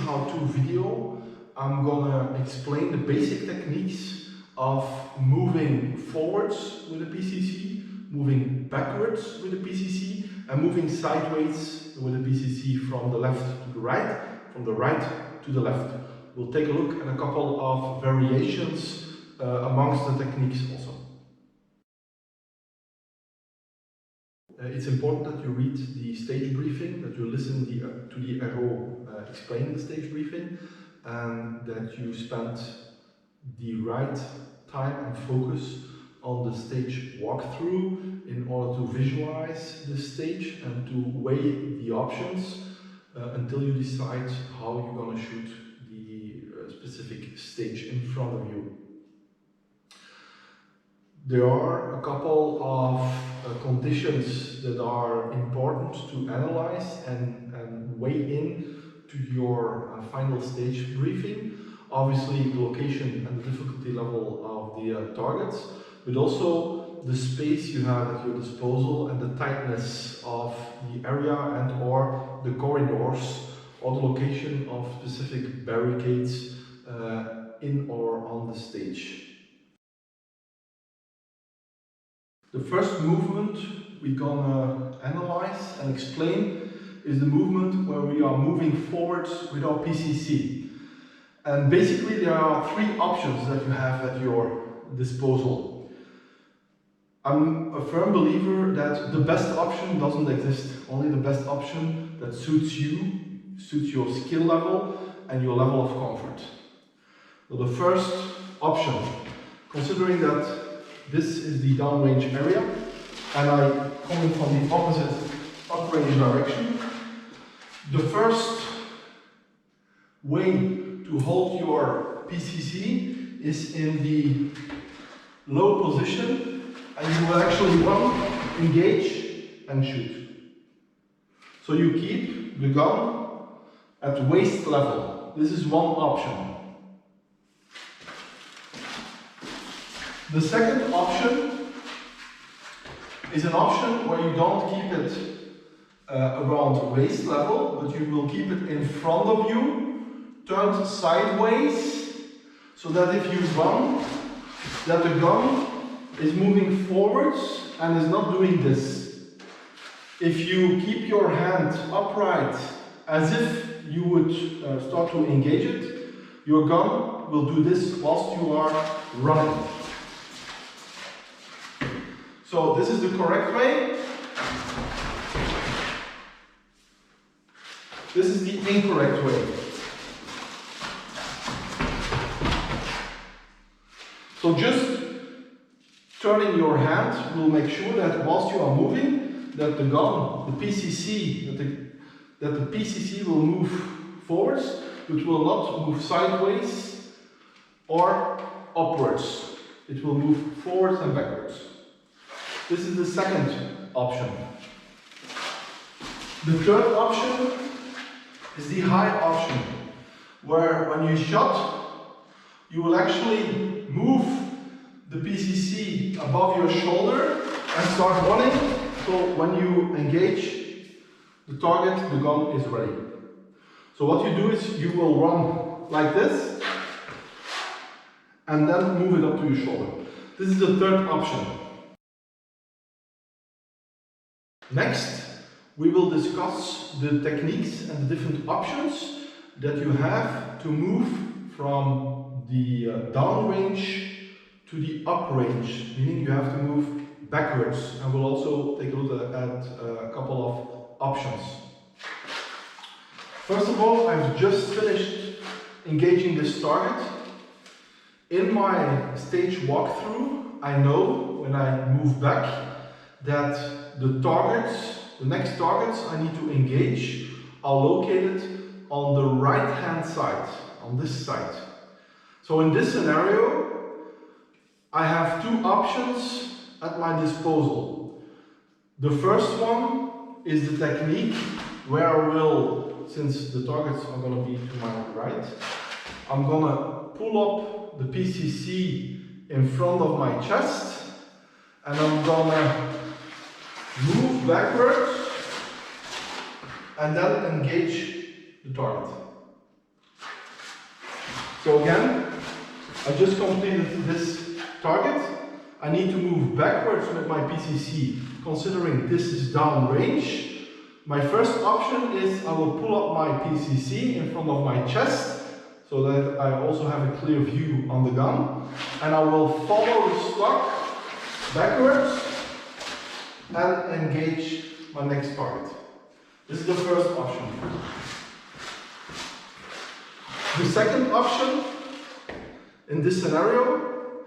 how-to video, I'm gonna explain the basic techniques of moving forwards with a PCC, moving backwards with a PCC, and moving sideways with a PCC from the left to the right, from the right to the left. We'll take a look at a couple of variations amongst the techniques also. It's important that you read the stage briefing, that you listen to the RO explaining the stage briefing, and that you spend the right time and focus on the stage walkthrough in order to visualize the stage and to weigh the options until you decide how you're going to shoot the specific stage in front of you. There are a couple of conditions that are important to analyze and weigh in to your final stage briefing. Obviously the location and the difficulty level of the targets, but also the space you have at your disposal and the tightness of the area and or the corridors or the location of specific barricades in or on the stage. The first movement we're gonna analyze and explain is the movement where we are moving forwards with our PCC. And basically there are three options that you have at your disposal. I'm a firm believer that the best option doesn't exist, only the best option that suits you, suits your skill level and your level of comfort. So the first option, considering that this is the downrange area and I come in from the opposite uprange direction, the first way to hold your PCC is in the low position, and you will actually run, engage and shoot. So you keep the gun at waist level. This is one option. The second option is an option where you don't keep it around waist level, but you will keep it in front of you, turned sideways, so that if you run, that the gun is moving forwards and is not doing this. If you keep your hand upright as if you would start to engage it, your gun will do this whilst you are running. So this is the correct way. This is the incorrect way. So just turning your hand will make sure that whilst you are moving, that the gun, the PCC, that the PCC will move forwards, which will not move sideways or upwards. It will move forwards and backwards. This is the second option. The third option is the high option, where when you shot, you will actually move the PCC above your shoulder and start running. So when you engage the target, the gun is ready. So what you do is you will run like this and then move it up to your shoulder. This is the third option. Next, we will discuss the techniques and the different options that you have to move from the downrange to the uprange, meaning you have to move backwards. And we'll also take a look at a couple of options. First of all, I've just finished engaging this target. In my stage walkthrough, I know when I move back that the targets, the next targets I need to engage are located on the right hand side, on this side. So in this scenario, I have two options at my disposal. The first one is the technique where I will, since the targets are going to be to my right, I'm going to pull up the PCC in front of my chest and I'm going to move backwards and then engage the target. So again, I just completed this target. I need to move backwards with my PCC, considering this is down range. My first option is I will pull up my PCC in front of my chest, so that I also have a clear view on the gun. And I will follow the stock backwards and engage my next target. This is the first option. The second option in this scenario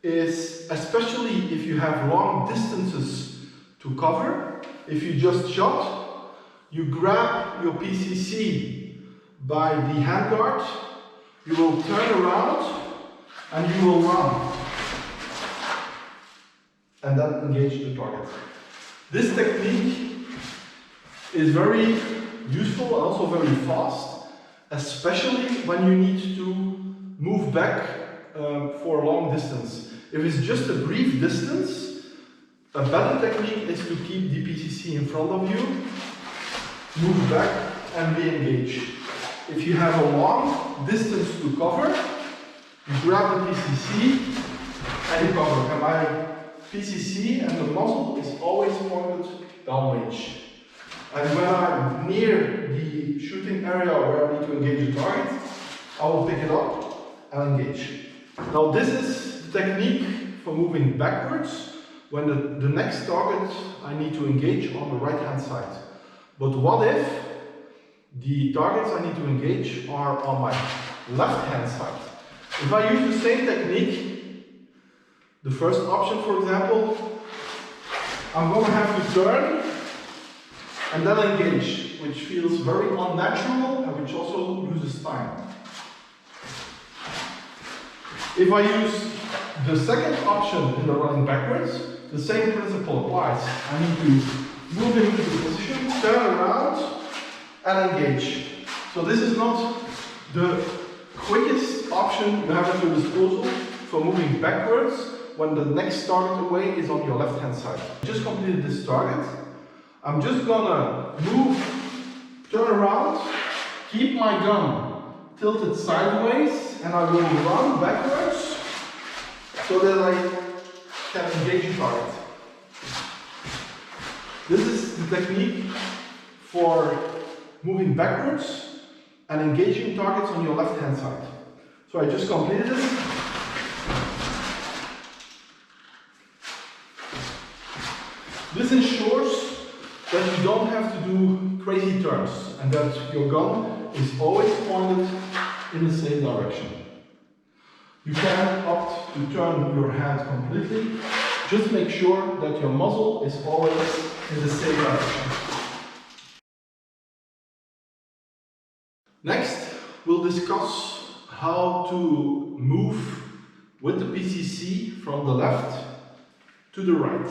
is, especially if you have long distances to cover, if you just shot, you grab your PCC by the handguard, you will turn around and you will run and then engage the target. This technique is very useful and also very fast, especially when you need to move back for a long distance. If it's just a brief distance, a better technique is to keep the PCC in front of you, move back and re-engage. If you have a long distance to cover, you grab the PCC and you cover. And my PCC and the muzzle is always pointed downrange. And when I'm near the shooting area where I need to engage the target, I will pick it up and engage. Now this is the technique for moving backwards when the next target I need to engage on the right hand side. But what if the targets I need to engage are on my left hand side? If I use the same technique, the first option for example, I'm going to have to turn and then engage, which feels very unnatural and which also loses time. If I use the second option in the running backwards, the same principle applies. I need to move into the position, turn around and engage. So this is not the quickest option you have at your disposal for moving backwards when the next target away is on your left hand side. I just completed this target. I'm just gonna move, turn around, keep my gun tilted sideways, and I will run backwards so that I can engage the target. This is the technique for moving backwards and engaging targets on your left hand side. So I just completed this. This ensures that you don't have to do crazy turns and that your gun is always pointed in the same direction. You can opt to turn your hand completely. Just make sure that your muzzle is always in the same direction. Next, we'll discuss how to move with the PCC from the left to the right.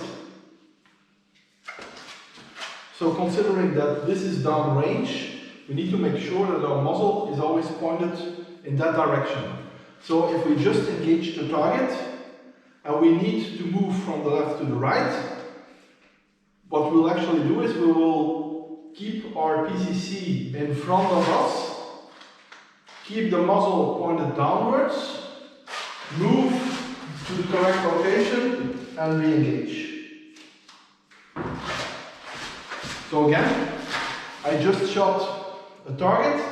So considering that this is downrange, we need to make sure that our muzzle is always pointed in that direction. So if we just engage the target and we need to move from the left to the right, what we'll actually do is we will keep our PCC in front of us, keep the muzzle pointed downwards, move to the correct location and re-engage. So again, I just shot a target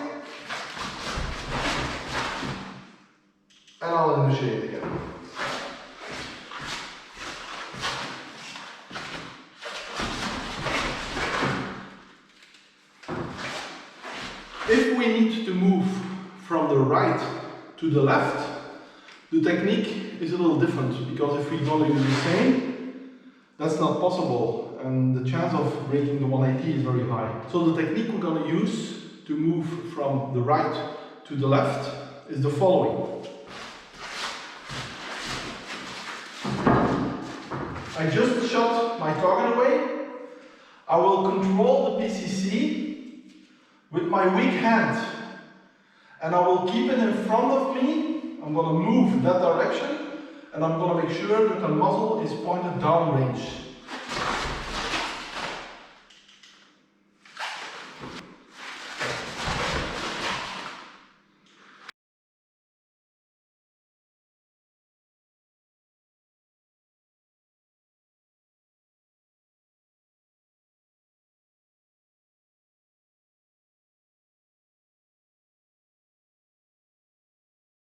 and I'll initiate again. If we need to move from the right to the left, the technique is a little different, because if we're going to use the same, that's not possible. And the chance of breaking the 180 is very high. So the technique we're going to use to move from the right to the left is the following. I just shot my target away. I will control the PCC with my weak hand and I will keep it in front of me. I'm going to move that direction and I'm going to make sure that the muzzle is pointed downrange.